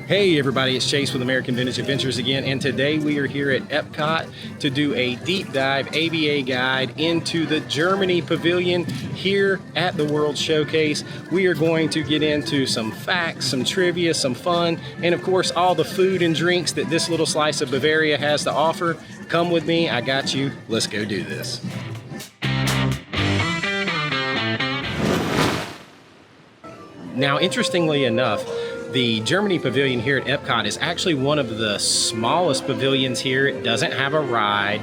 Hey everybody, it's Chase with American Vintage Adventures again, and today we are here at EPCOT to do a deep dive AVA guide into the Germany Pavilion here at the World Showcase. We are going to get into some facts, some trivia, some fun, and of course all the food and drinks that this little slice of Bavaria has to offer. Come with me, I got you. Let's go do this. Now, interestingly enough, the Germany Pavilion here at EPCOT is actually one of the smallest pavilions here. It doesn't have a ride.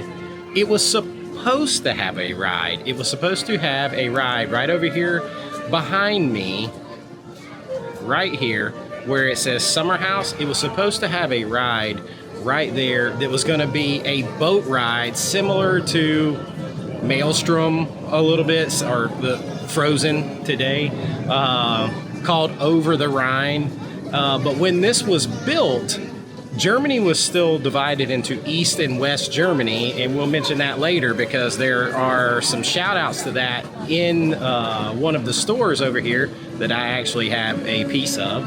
It was supposed to have a ride. It was supposed to have a ride right over here behind me, right here, where it says Summer House. It was supposed to have a ride right there that was going to be a boat ride similar to Maelstrom a little bit, or the Frozen today, called Over the Rhine. But when this was built, Germany was still divided into East and West Germany, and we'll mention that later because there are some shout outs to that in one of the stores over here that I actually have a piece of.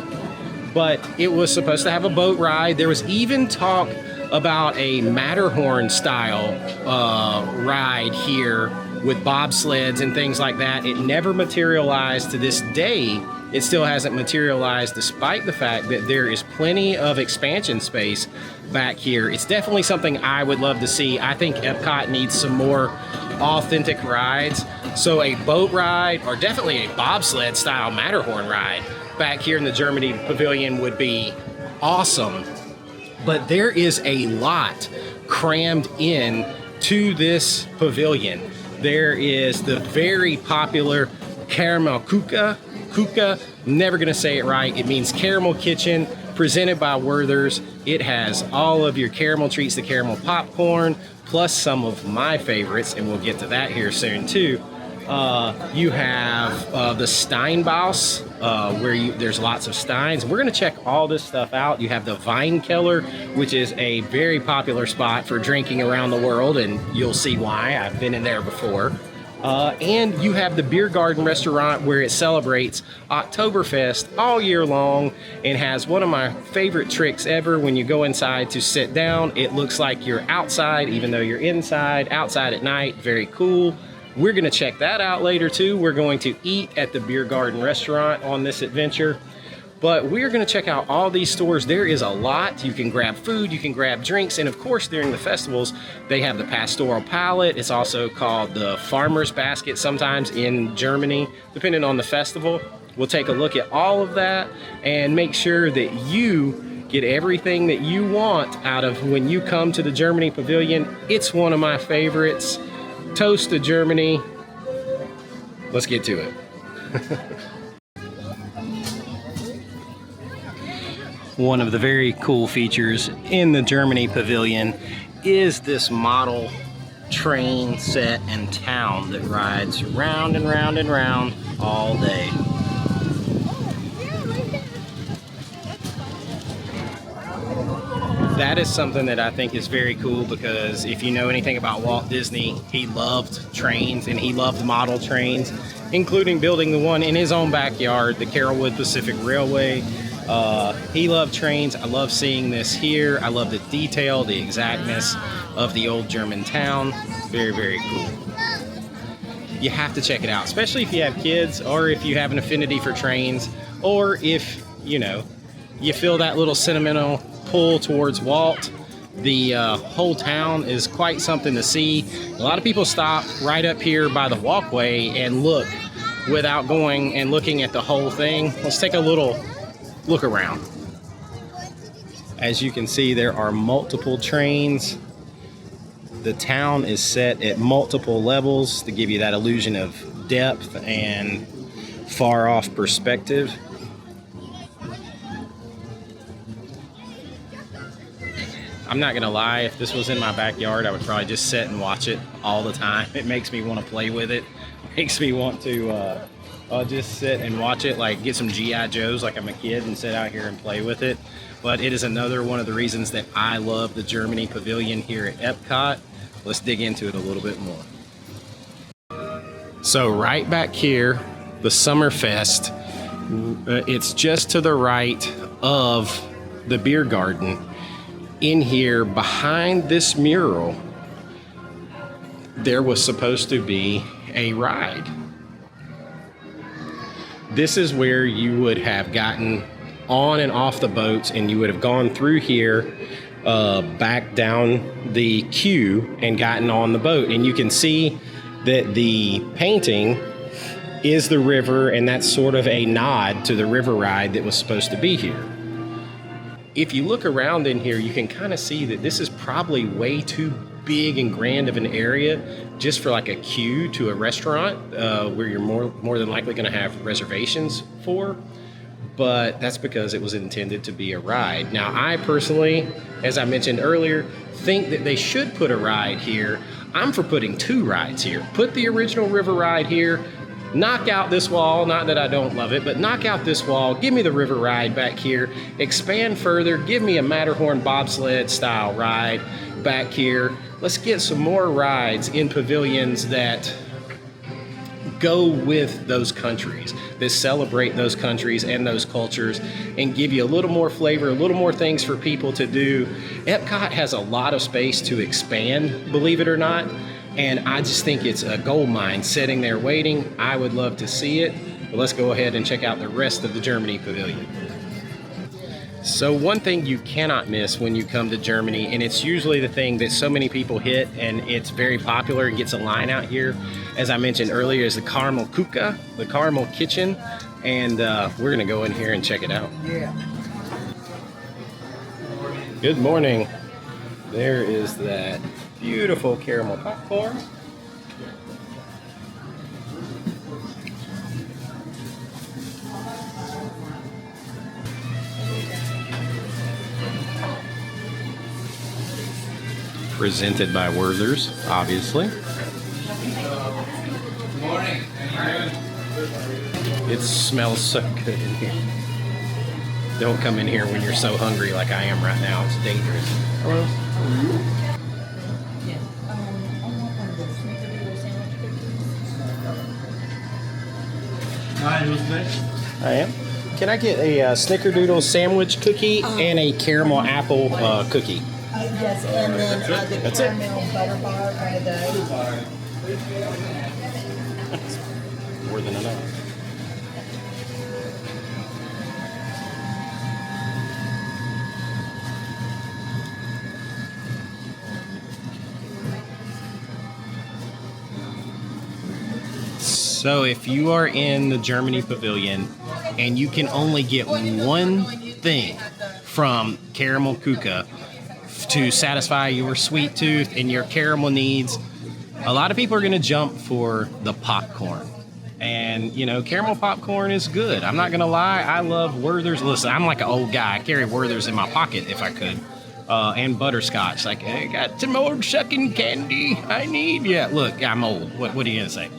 But it was supposed to have a boat ride. There was even talk about a Matterhorn style ride here with bobsleds and things like that. It never materialized. To this day, it still hasn't materialized, despite the fact that there is plenty of expansion space back here. It's definitely something I would love to see. I think EPCOT needs some more authentic rides. So a boat ride, or definitely a bobsled style Matterhorn ride back here in the Germany Pavilion would be awesome. But there is a lot crammed in to this pavilion. There is the very popular caramel kuka, never gonna say it right. It means caramel kitchen, presented by Werther's. It has all of your caramel treats, the caramel popcorn, plus some of my favorites, and we'll get to that here soon too. You have the Steinbaus, where there's lots of steins. We're gonna check all this stuff out. You have the Weinkeller, which is a very popular spot for drinking around the world, and you'll see why. I've been in there before. And you have the Beer Garden restaurant, where it celebrates Oktoberfest all year long and has one of my favorite tricks ever. When you go inside to sit down, it looks like you're outside even though you're inside, outside at night. Very cool. We're gonna check that out later too. We're going to eat at the Beer Garden restaurant on this adventure. But we're gonna check out all these stores. There is a lot. You can grab food, you can grab drinks, and of course during the festivals, they have the Pastoral Palette. It's also called the Farmer's Basket sometimes in Germany, depending on the festival. We'll take a look at all of that and make sure that you get everything that you want out of when you come to the Germany Pavilion. It's one of my favorites. Toast to Germany. Let's get to it. One of the very cool features in the Germany Pavilion is this model train set and town that rides round and round and round all day. That is something that I think is very cool, because if you know anything about Walt Disney, he loved trains and he loved model trains, including building the one in his own backyard, the Carrollwood Pacific Railway. He loved trains. I love seeing this here. I love the detail, the exactness of the old German town. Very, very cool. You have to check it out, especially if you have kids, or if you have an affinity for trains, or if, you know, you feel that little sentimental pull towards Walt. The whole town is quite something to see. A lot of people stop right up here by the walkway and look without going and looking at the whole thing. Let's take a little look around. As you can see, there are multiple trains. The town is set at multiple levels to give you that illusion of depth and far off perspective. I'm not gonna lie, if this was in my backyard, I would probably just sit and watch it all the time. It makes me want to play with it. It makes me want to just sit and watch it, like get some G.I. Joes like I'm a kid and sit out here and play with it. But it is another one of the reasons that I love the Germany Pavilion here at EPCOT. Let's dig into it a little bit more. So right back here, the Summerfest, it's just to the right of the beer garden, in here behind this mural, there was supposed to be a ride. This is where you would have gotten on and off the boats, and you would have gone through here, back down the queue and gotten on the boat. And you can see that the painting is the river, and that's sort of a nod to the river ride that was supposed to be here. If you look around in here, you can kind of see that this is probably way too big and grand of an area just for like a queue to a restaurant, where you're more than likely going to have reservations for. But that's because it was intended to be a ride. Now, I personally, as I mentioned earlier, think that they should put a ride here. I'm for putting 2 rides here. Put the original river ride here, knock out this wall, not that I don't love it, but knock out this wall, give me the river ride back here, expand further, give me a Matterhorn bobsled style ride back here. Let's get some more rides in pavilions that go with those countries, that celebrate those countries and those cultures, and give you a little more flavor, a little more things for people to do. EPCOT has a lot of space to expand, believe it or not, and I just think it's a gold mine sitting there waiting. I would love to see it, but let's go ahead and check out the rest of the Germany Pavilion. So one thing you cannot miss when you come to Germany, and it's usually the thing that so many people hit and it's very popular and gets a line out here, as I mentioned earlier, is the caramel Küche, the caramel kitchen, and we're gonna go in here and check it out. Yeah. Good morning. There is that beautiful caramel popcorn. Presented by Werther's, obviously. Good morning. It smells so good in here. Don't come in here when you're so hungry like I am right now. It's dangerous. Hello. Yeah. I want one of those snickerdoodle sandwich cookies. Hi, who's next? I am. Can I get a snickerdoodle sandwich cookie and a caramel apple cookie? Yes, and then the That's it. caramel butter bar out of those. More than enough. So if you are in the Germany Pavilion and you can only get one thing from Caramel Küche to satisfy your sweet tooth and your caramel needs, a lot of people are going to jump for the popcorn. And, you know, caramel popcorn is good. I'm not going to lie. I love Werther's. Listen, I'm like an old guy. I carry Werther's in my pocket if I could. And butterscotch. Like, I got some more sucking candy I need. Yeah, look, I'm old. What are you going to say?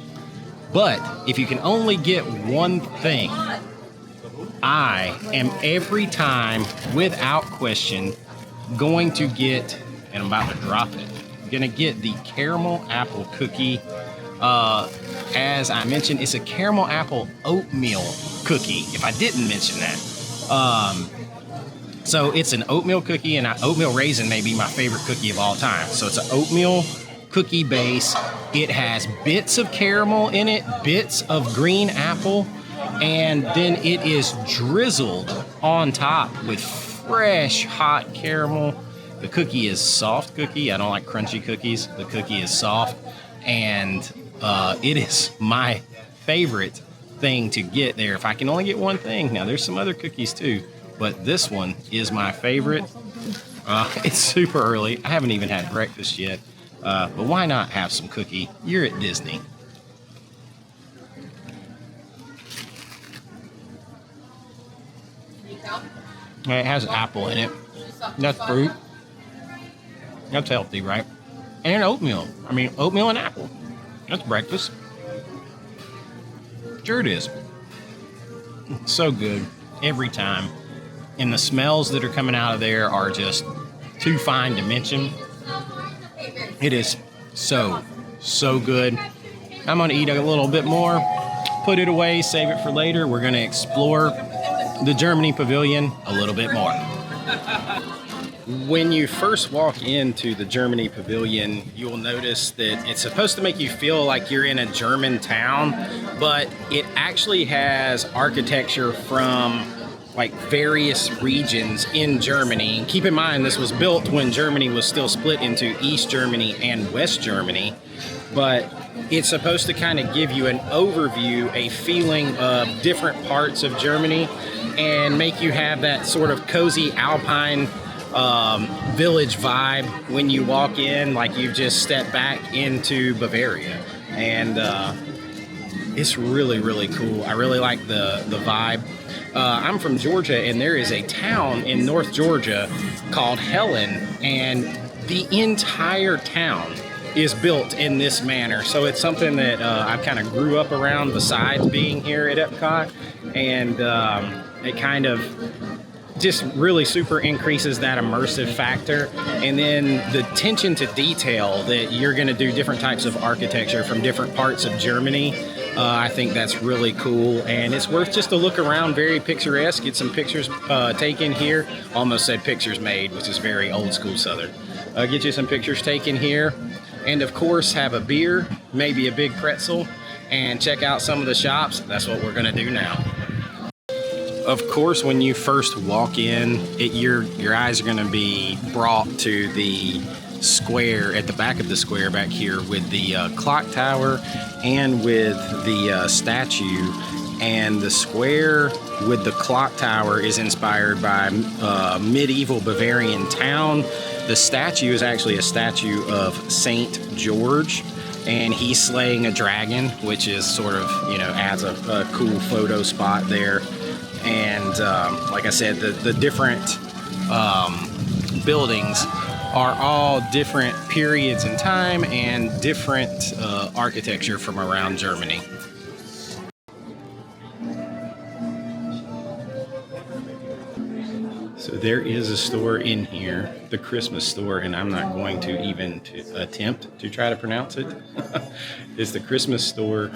But if you can only get one thing, I am every time, without question, going to get, and I'm about to drop it, I'm going to get the caramel apple cookie. As I mentioned, it's a caramel apple oatmeal cookie, if I didn't mention that. So it's an oatmeal cookie, and oatmeal raisin may be my favorite cookie of all time. So it's an oatmeal cookie base. It has bits of caramel in it, bits of green apple, and then it is drizzled on top with fresh hot caramel. The cookie is soft cookie. I don't like crunchy cookies. The cookie is soft, and it is my favorite thing to get there. If I can only get one thing, now there's some other cookies too, but this one is my favorite. It's super early. I haven't even had breakfast yet, but why not have some cookie? You're at Disney. It has apple in it. That's fruit. That's healthy, right? And oatmeal. I mean, oatmeal and apple. That's breakfast. Sure it is. So good every time. And the smells that are coming out of there are just too fine to mention. It is so good. I'm going to eat a little bit more, put it away, save it for later. We're going to explore the Germany Pavilion a little bit more. When you first walk into the Germany Pavilion, you'll notice that it's supposed to make you feel like you're in a German town, but it actually has architecture from like various regions in Germany. Keep in mind, this was built when Germany was still split into East Germany and West Germany, but it's supposed to kind of give you an overview, a feeling of different parts of Germany, and make you have that sort of cozy alpine village vibe when you walk in, like you've just stepped back into Bavaria. And it's really, really cool. I really like the vibe. I'm from Georgia, and there is a town in North Georgia called Helen, and the entire town is built in this manner. So it's something that I kind of grew up around besides being here at EPCOT, and it kind of just really super increases that immersive factor. And then the attention to detail that you're going to do different types of architecture from different parts of Germany. I think that's really cool, and it's worth just a look around. Very picturesque. Get some pictures taken here. Almost said pictures made, which is very old school Southern. Get you some pictures taken here, and of course have a beer, maybe a big pretzel, and check out some of the shops. That's what we're going to do now. Of course, when you first walk in, your eyes are going to be brought to the square at the back of the square back here with the clock tower and with the statue. And the square with the clock tower is inspired by medieval Bavarian town. The statue is actually a statue of Saint George, and he's slaying a dragon, which is sort of, you know, adds a cool photo spot there. And like I said, the different buildings are all different periods in time and different architecture from around Germany. So there is a store in here, the Christmas store, and I'm not going to even attempt to try to pronounce it. It's the Christmas store,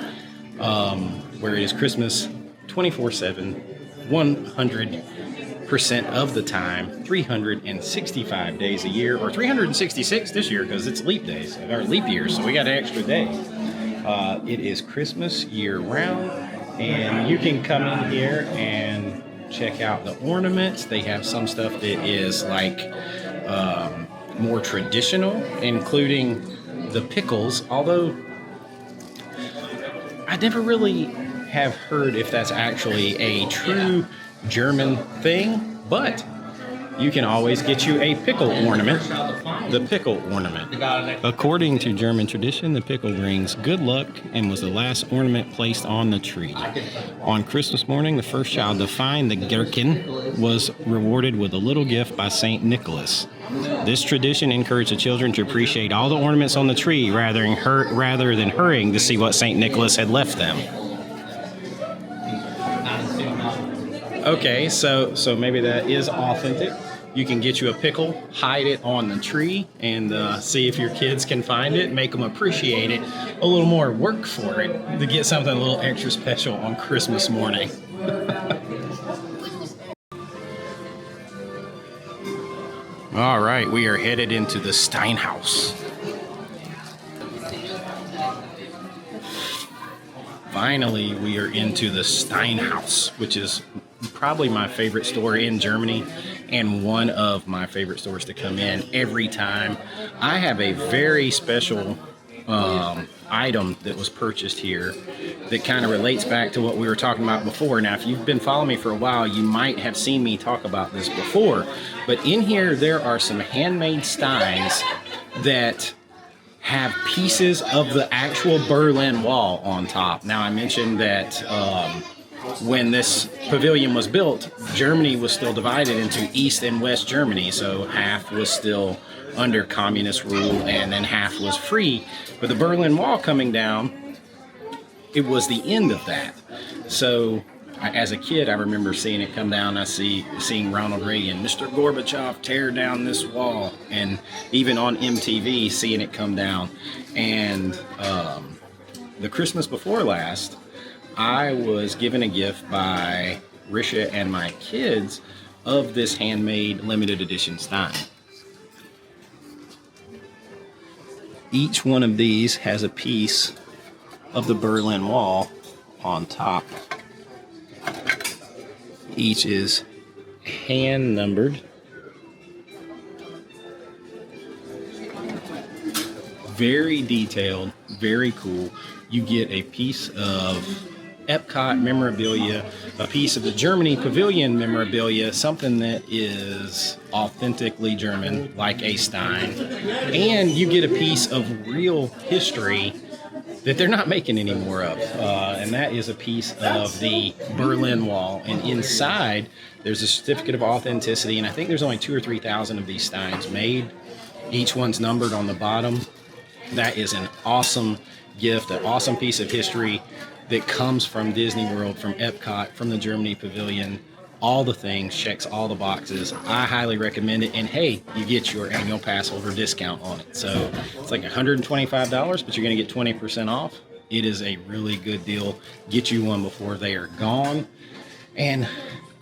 where it is Christmas 24/7, 100% of the time, 365 days a year, or 366 this year because it's leap days, or leap years, so we got an extra day. It is Christmas year round, and you can come in here and check out the ornaments. They have some stuff that is like more traditional, including the pickles, although I never really have heard if that's actually a true German thing, but you can always get you a pickle ornament. The pickle ornament. According to German tradition, the pickle brings good luck and was the last ornament placed on the tree. On Christmas morning, the first child to find the gherkin was rewarded with a little gift by St. Nicholas. This tradition encouraged the children to appreciate all the ornaments on the tree rather than hurrying to see what St. Nicholas had left them. Okay, so maybe that is authentic. You can get you a pickle, hide it on the tree, and see if your kids can find it, make them appreciate it, a little more work for it to get something a little extra special on Christmas morning. All right, we are headed into the Steinhaus. Finally, we are into the Steinhaus, which is probably my favorite store in Germany and one of my favorite stores to come in every time. I have a very special item that was purchased here that kind of relates back to what we were talking about before. Now, if you've been following me for a while, you might have seen me talk about this before, but in here there are some handmade steins that have pieces of the actual Berlin Wall on top. Now, I mentioned that when this pavilion was built, Germany was still divided into East and West Germany, so half was still under communist rule and then half was free. But the Berlin Wall coming down, it was the end of that. So as a kid, I remember seeing it come down. Seeing Ronald Reagan, Mr. Gorbachev, tear down this wall, and even on MTV, seeing it come down. And the Christmas before last, I was given a gift by Risha and my kids of this handmade limited edition stein. Each one of these has a piece of the Berlin Wall on top. Each is hand numbered. Very detailed, very cool. You get a piece of EPCOT memorabilia, a piece of the Germany Pavilion memorabilia, something that is authentically German, like a stein, and you get a piece of real history that they're not making any more of, and that is a piece of the Berlin Wall. And inside, there's a certificate of authenticity, and I think there's only 2,000 or 3,000 of these steins made. Each one's numbered on the bottom. That is an awesome gift, an awesome piece of history that comes from Disney World, from EPCOT, from the Germany Pavilion. All the things, checks all the boxes. I highly recommend it. And hey, you get your annual pass holder discount on it. So it's like $125, but you're going to get 20% off. It is a really good deal. Get you one before they are gone. And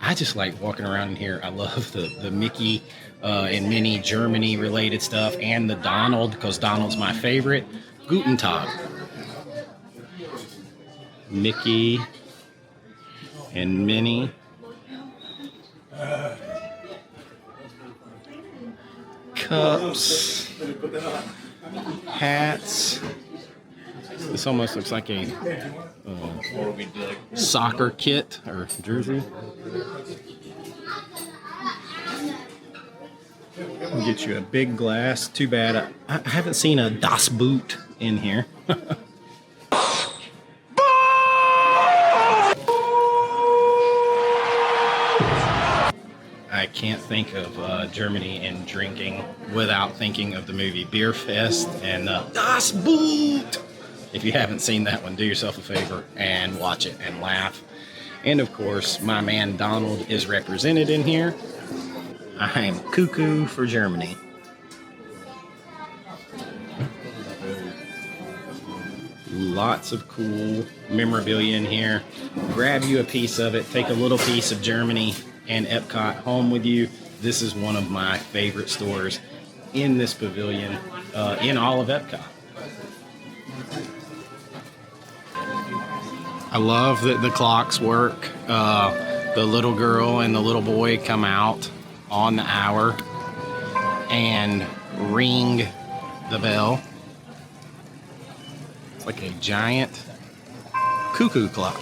I just like walking around in here. I love the Mickey and Minnie Germany related stuff, and the Donald, because Donald's my favorite. Guten Tag. Mickey and Minnie. Cups. Hats. This almost looks like a soccer kit or jersey. I'll get you a big glass. Too bad I haven't seen a Das Boot in here. I can't think of Germany and drinking without thinking of the movie Beer Fest and Das Boot. If you haven't seen that one, do yourself a favor and watch it and laugh. And of course, my man Donald is represented in here. I am cuckoo for Germany. Lots of cool memorabilia in here. Grab you a piece of it. Take a little piece of Germany and EPCOT home with you. This is one of my favorite stores in this pavilion, in all of EPCOT. I love that the clocks work. The little girl and the little boy come out on the hour and ring the bell. It's like a giant cuckoo clock.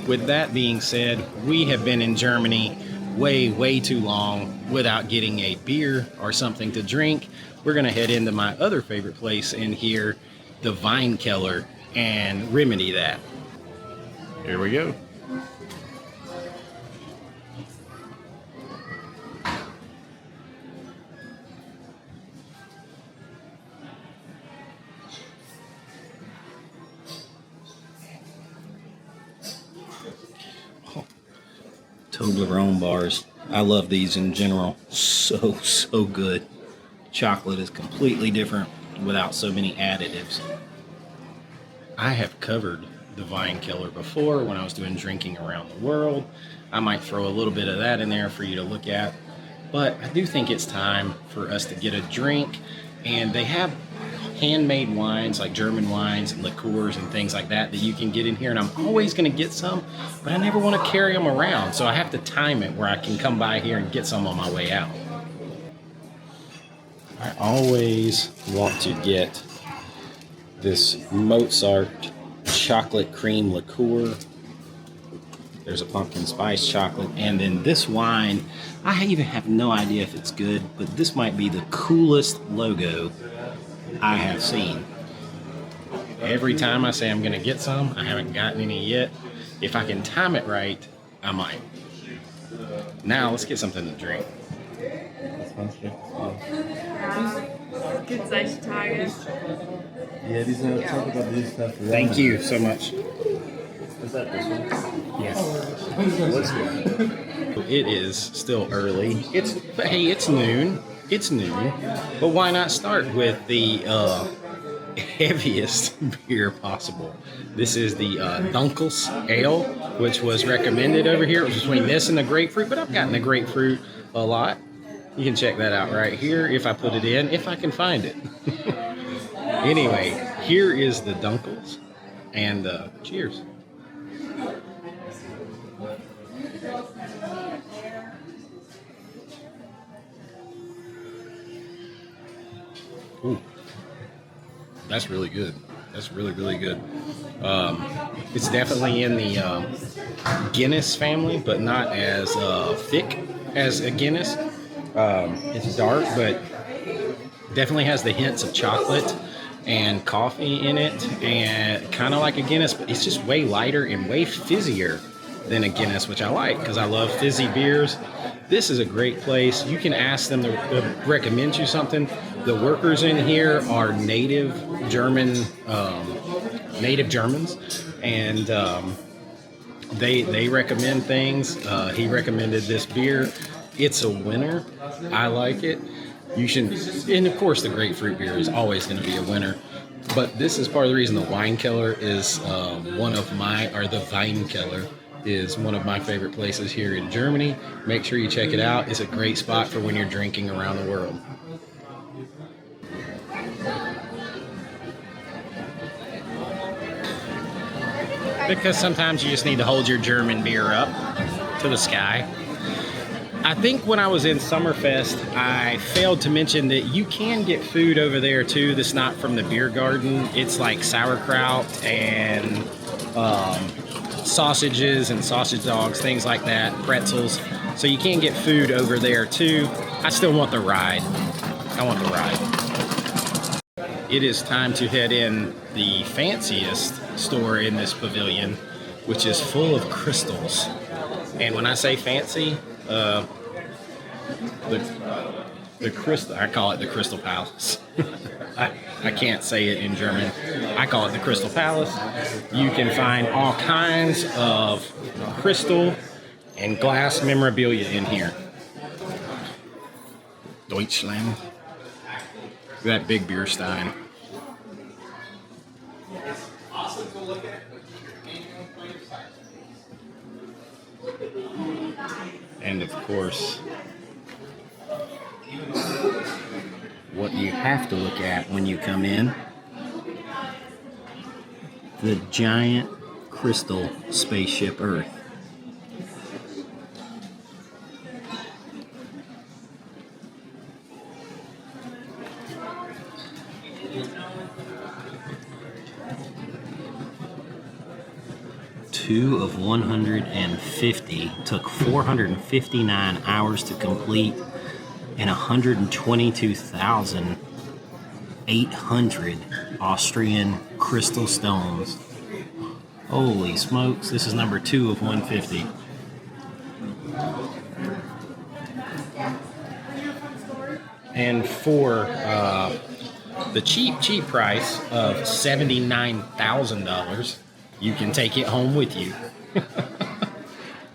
With that being said, we have been in Germany way too long without getting a beer or something to drink. We're gonna head into my other favorite place in here, the Weinkeller, and remedy that. Here we go. Toblerone bars. I love these in general. So good. Chocolate is completely different without so many additives. I have covered the Weinkeller before when I was doing drinking around the world. I might throw a little bit of that in there for you to look at. But I do think it's time for us to get a drink. And they have handmade wines, like German wines and liqueurs and things like that you can get in here. And I'm always going to get some, but I never want to carry them around. So I have to time it where I can come by here and get some on my way out. I always want to get this Mozart chocolate cream liqueur. There's a pumpkin spice chocolate. And then this wine, I even have no idea if it's good, but this might be the coolest logo I have seen. Every time I say I'm gonna get some, I haven't gotten any yet. If I can time it right, I might. Now let's get something to drink. Gibt solche Tage. Yeah, these are talk about this stuff. Thank you so much. Is that this one? Yes. It is still early. But hey, it's noon. It's noon. But why not start with the heaviest beer possible. This is the Dunkels Ale, which was recommended over here. It was between this and the grapefruit, but I've gotten the grapefruit a lot. You can check that out right here if I put it in, if I can find it. Anyway, here is the Dunkels, and cheers. Ooh, that's really good. That's really, really good. It's definitely in the Guinness family, but not as thick as a Guinness. It's dark, but definitely has the hints of chocolate and coffee in it, and kind of like a Guinness, but it's just way lighter and way fizzier than a Guinness, which I like because I love fizzy beers. This is a great place. You can ask them to recommend you something. The workers in here are native Germans, and they recommend things. He recommended this beer. It's a winner. I like it. You should, and of course the grapefruit beer is always going to be a winner. But this is part of the reason the Weinkeller is the Weinkeller is one of my favorite places here in Germany. Make sure you check it out. It's a great spot for when you're drinking around the world. Because sometimes you just need to hold your German beer up to the sky. I think when I was in Summerfest, I failed to mention that you can get food over there too that's not from the beer garden. It's like sauerkraut and sausages and sausage dogs, things like that, pretzels. So you can get food over there too. I still want the ride. I want the ride. It is time to head in the fanciest store in this pavilion, which is full of crystals. And when I say fancy, the crystal, I call it the Crystal Palace. I can't say it in German. I call it the Crystal Palace. You can find all kinds of crystal and glass memorabilia in here. Deutschland. Look at that big beer stein. And of course, what you have to look at when you come in, the giant crystal spaceship Earth. Two of 150 took 459 hours to complete and 122,800 Austrian crystal stones. Holy smokes, this is number 2 of 150. And for the cheap price of $79,000, you can take it home with you. I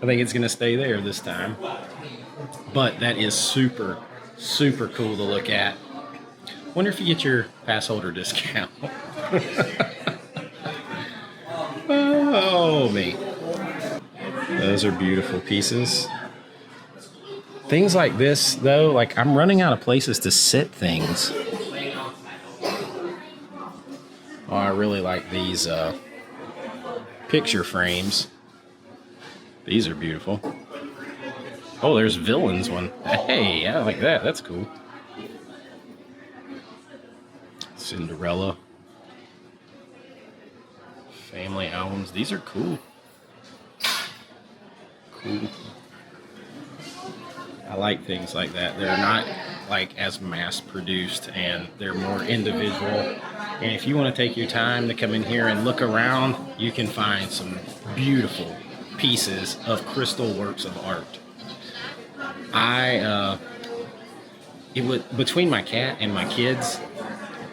think it's going to stay there this time. But that is super, super cool to look at. Wonder if you get your pass holder discount. Oh, me. Those are beautiful pieces. Things like this, though, like I'm running out of places to sit things. Oh, I really like these picture frames. These are beautiful. Oh, there's Villain's one. Hey, I like that. That's cool. Cinderella. Family albums. These are cool. Cool. I like things like that. They're not like as mass produced and they're more individual. And if you want to take your time to come in here and look around, you can find some beautiful pieces of crystal works of art. Between my cat and my kids,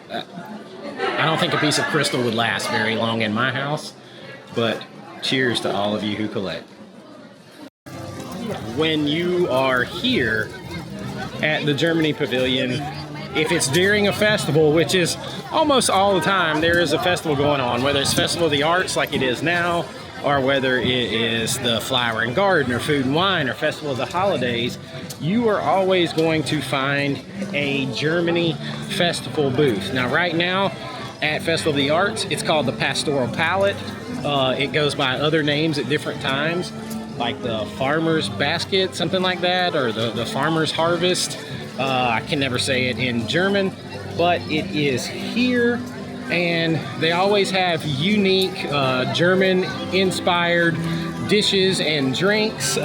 I don't think a piece of crystal would last very long in my house, but cheers to all of you who collect. When you are here at the Germany Pavilion, If it's during a festival, which is almost all the time, there is a festival going on, whether it's Festival of the Arts like it is now, or whether it is the Flower and Garden or Food and Wine or Festival of the Holidays, you are always going to find a Germany festival booth. Now right now at Festival of the Arts, it's called the Pastoral Palette. It goes by other names at different times, like the Farmer's Basket, something like that, or the Farmer's Harvest. I can never say it in German, but it is here, and they always have unique German-inspired dishes and drinks.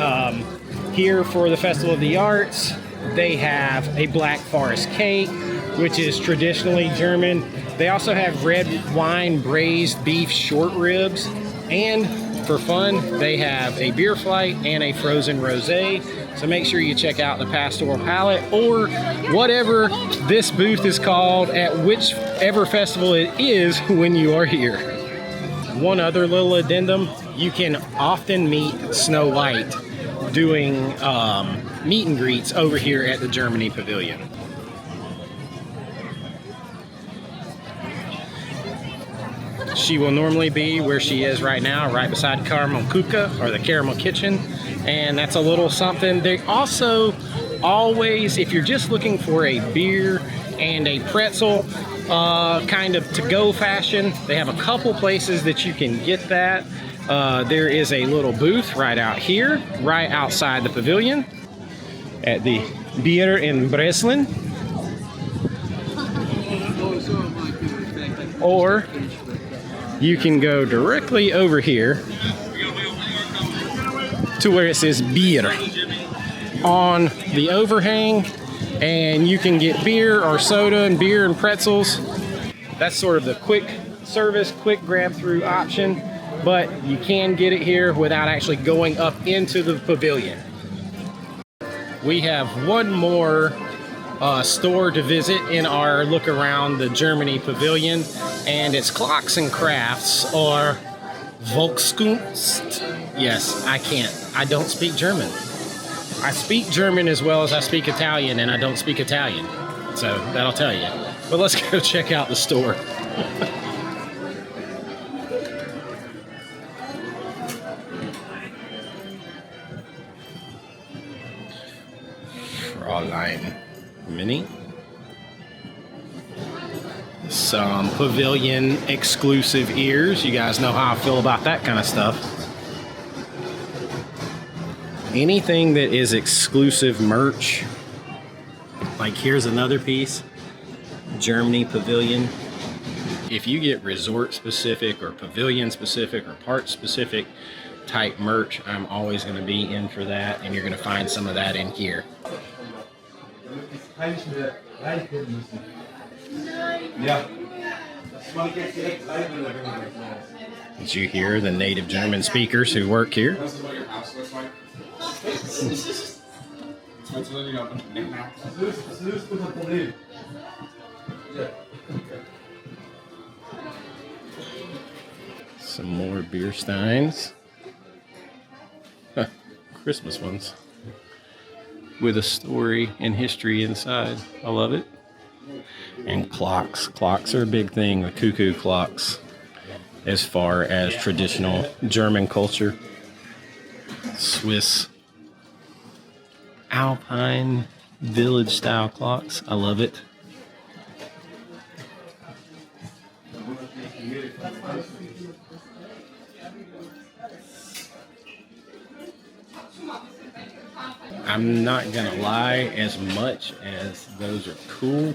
Here for the Festival of the Arts, they have a Black Forest cake, which is traditionally German. They also have red wine braised beef short ribs, and for fun, they have a beer flight and a frozen rosé. So make sure you check out the Pastoral Palette, or whatever this booth is called at whichever festival it is when you are here. One other little addendum, you can often meet Snow White doing meet and greets over here at the Germany Pavilion. She will normally be where she is right now, right beside Caramel Kuka, or the Caramel Kitchen, and that's a little something. They also always, if you're just looking for a beer and a pretzel, kind of to-go fashion, they have a couple places that you can get that. There is a little booth right out here, right outside the pavilion, at the Bier in Breslin. Or you can go directly over here to where it says beer on the overhang, and you can get beer or soda and beer and pretzels. That's sort of the quick service, quick grab through option, but you can get it here without actually going up into the pavilion. We have one more store to visit in our look around the Germany Pavilion, and it's Clocks and Crafts, or Volkskunst. Yes, I don't speak German. I speak German as well as I speak Italian, and I don't speak Italian. So that'll tell you. But let's go check out the store. Fräulein Mini. Some pavilion exclusive ears. You guys know how I feel about that kind of stuff. Anything that is exclusive merch. Like here's another piece. Germany Pavilion. If you get resort specific or pavilion specific or part specific type merch, I'm always going to be in for that, and you're going to find some of that in here. Did you hear the native German speakers who work here? Some more beer steins. Huh, Christmas ones. With a story and history inside. I love it. And clocks. Clocks are a big thing, the cuckoo clocks, as far as traditional German culture. Swiss Alpine village style clocks. I love it. I'm not gonna lie, as much as those are cool,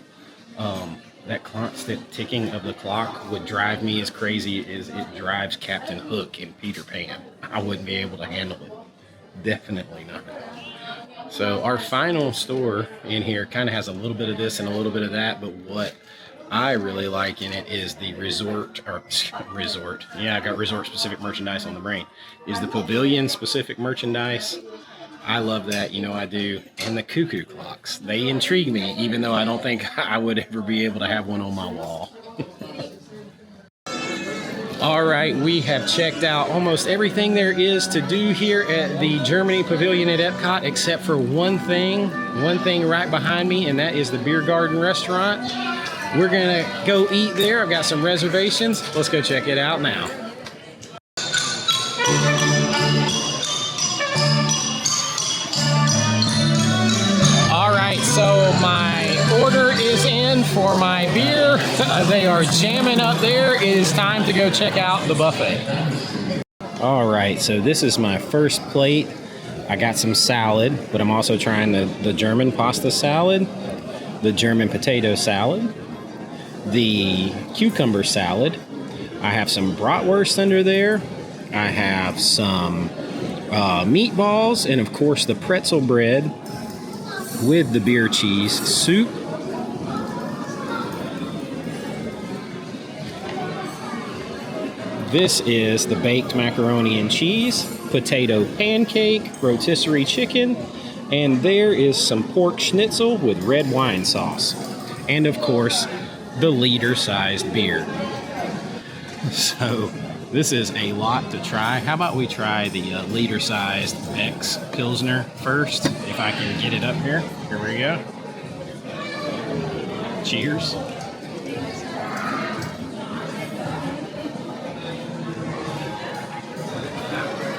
that constant ticking of the clock would drive me as crazy as it drives Captain Hook in Peter Pan. I wouldn't be able to handle it. Definitely not. So our final store in here kind of has a little bit of this and a little bit of that, but what I really like in it is the resort. Yeah, I got resort specific merchandise on the brain. Is the pavilion specific merchandise. I love that, you know I do. And the cuckoo clocks, they intrigue me, even though I don't think I would ever be able to have one on my wall. All right, we have checked out almost everything there is to do here at the Germany Pavilion at Epcot, except for one thing right behind me, and that is the Beer Garden restaurant. We're gonna go eat there. I've got some reservations. Let's go check it out now. All right, so my order is in for my beer. They are jamming up there. It is time to go check out the buffet. All right, so this is my first plate. I got some salad, but I'm also trying the German pasta salad, the German potato salad, the cucumber salad. I have some bratwurst under there. I have some meatballs, and of course the pretzel bread with the beer cheese soup. This is the baked macaroni and cheese, potato pancake, rotisserie chicken, and there is some pork schnitzel with red wine sauce. And of course, the liter-sized beer. So this is a lot to try. How about we try the liter-sized Beck's Pilsner first, if I can get it up here. Here we go. Cheers.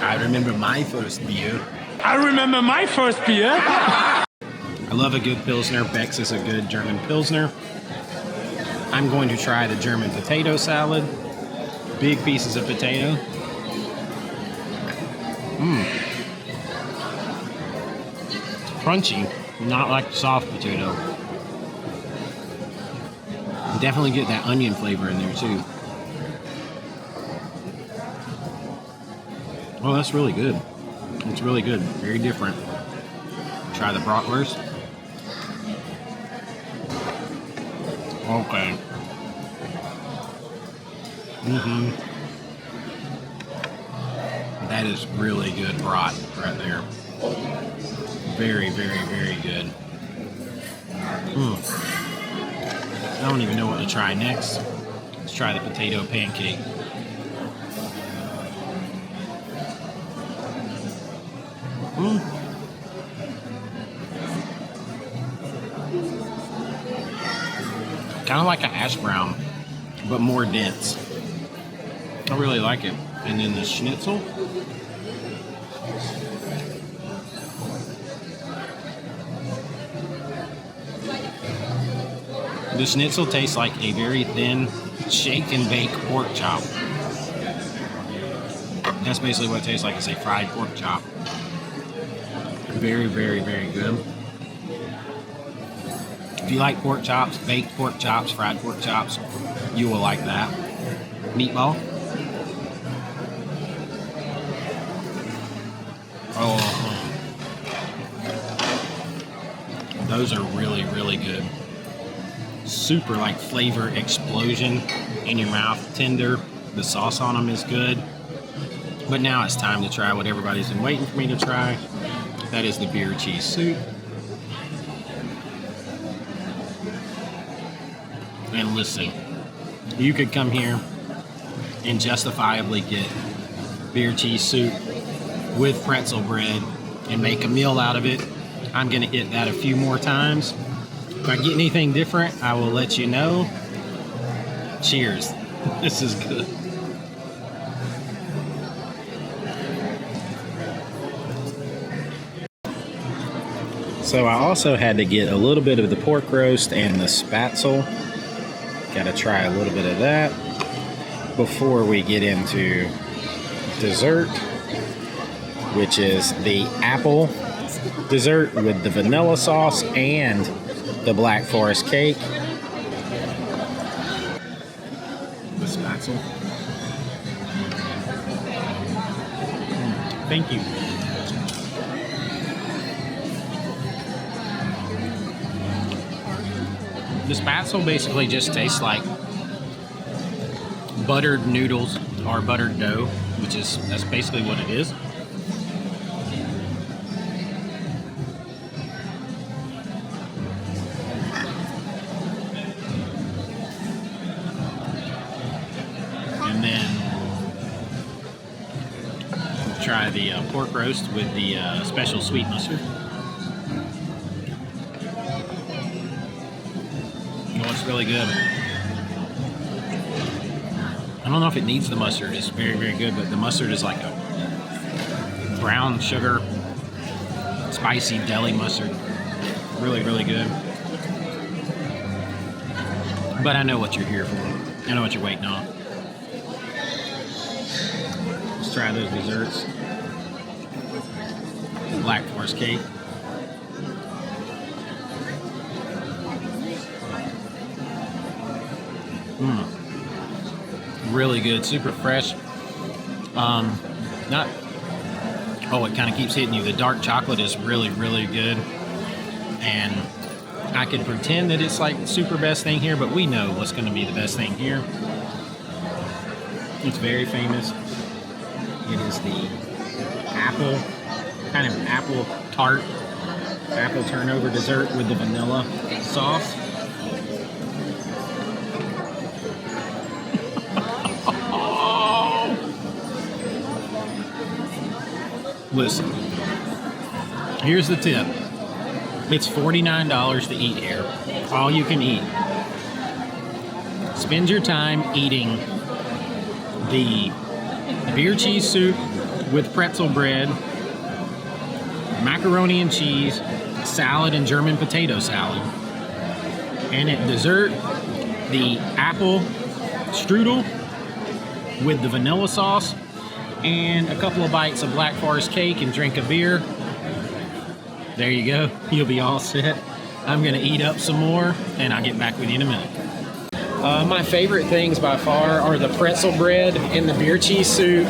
I remember my first beer. I remember my first beer. I love a good Pilsner. Beck's is a good German Pilsner. I'm going to try the German potato salad. Big pieces of potato. Crunchy, not like soft potato. Definitely get that onion flavor in there too. Oh, that's really good. It's really good. Very different. Try the bratwurst. Okay. That is really good brat right there. Very, very, very good. I don't even know what to try next. Let's try the potato pancake. Kind of like a hash brown, but more dense. I really like it. And then the schnitzel. The schnitzel tastes like a very thin shake and bake pork chop. That's basically what it tastes like. It's a fried pork chop. Very, very, very good. If you like pork chops, baked pork chops, fried pork chops, you will like that. Meatball. Oh, those are really, really good. Super like flavor explosion in your mouth, tender. The sauce on them is good. But now it's time to try what everybody's been waiting for me to try. That is the beer cheese soup. And listen, you could come here and justifiably get beer cheese soup with pretzel bread and make a meal out of it. I'm gonna hit that a few more times. If I get anything different, I will let you know. Cheers. This is good. So I also had to get a little bit of the pork roast and the spatzel. Gotta try a little bit of that before we get into dessert, which is the apple dessert with the vanilla sauce and the Black Forest cake. The spatzel. Thank you. The spatzel basically just tastes like buttered noodles or buttered dough, that's basically what it is. And then the pork roast with the special sweet mustard. Oh, it's really good. I don't know if it needs the mustard. It's very, very good, but the mustard is like a brown sugar, spicy deli mustard. Really, really good. But I know what you're here for. I know what you're waiting on. Let's try those desserts. Black Forest cake. Really good, super fresh. Not. Oh, it kind of keeps hitting you. The dark chocolate is really, really good. And I could pretend that it's like the super best thing here, but we know what's going to be the best thing here. It's very famous. It is the apple, kind of apple tart, apple turnover dessert with the vanilla sauce. Listen, here's the tip. It's $49 to eat here. All you can eat. Spend your time eating the beer cheese soup with pretzel bread, macaroni and cheese, salad and German potato salad. And at dessert, the apple strudel with the vanilla sauce and a couple of bites of Black Forest cake and drink a beer. There you go. You'll be all set. I'm going to eat up some more, and I'll get back with you in a minute. My favorite things by far are the pretzel bread and the beer cheese soup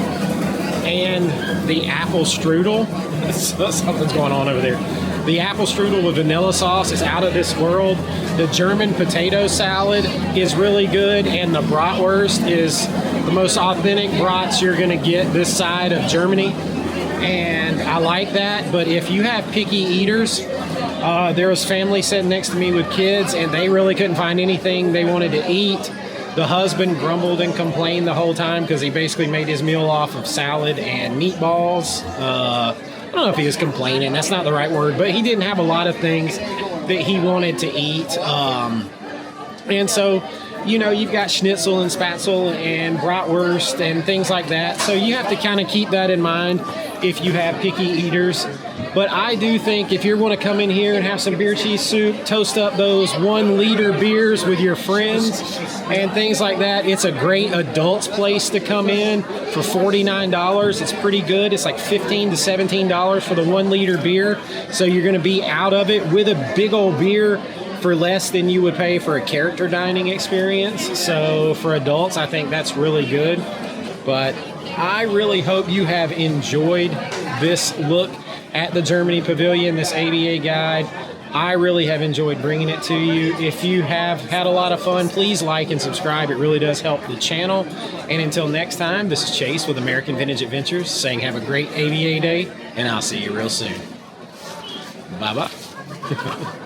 and the apple strudel. Something's going on over there. The apple strudel with vanilla sauce is out of this world. The German potato salad is really good, and the bratwurst is the most authentic brats you're going to get this side of Germany. And I like that, but if you have picky eaters, there was family sitting next to me with kids, and they really couldn't find anything they wanted to eat. The husband grumbled and complained the whole time because he basically made his meal off of salad and meatballs. I don't know if he was complaining, that's not the right word, but he didn't have a lot of things that he wanted to eat. And so, you know, you've got schnitzel and spatzel and bratwurst and things like that. So you have to kind of keep that in mind if you have picky eaters. But I do think if you're going to come in here and have some beer cheese soup, toast up those 1 liter beers with your friends and things like that, it's a great adults place to come in for $49. It's pretty good. It's like $15 to $17 for the 1 liter beer. So you're going to be out of it with a big old beer for less than you would pay for a character dining experience. So for adults, I think that's really good. But I really hope you have enjoyed this look at the Germany Pavilion, this AVA guide. I really have enjoyed bringing it to you. If you have had a lot of fun, please like and subscribe. It really does help the channel. And until next time, this is Chase with American Vintage Adventures saying have a great AVA day, and I'll see you real soon. Bye-bye.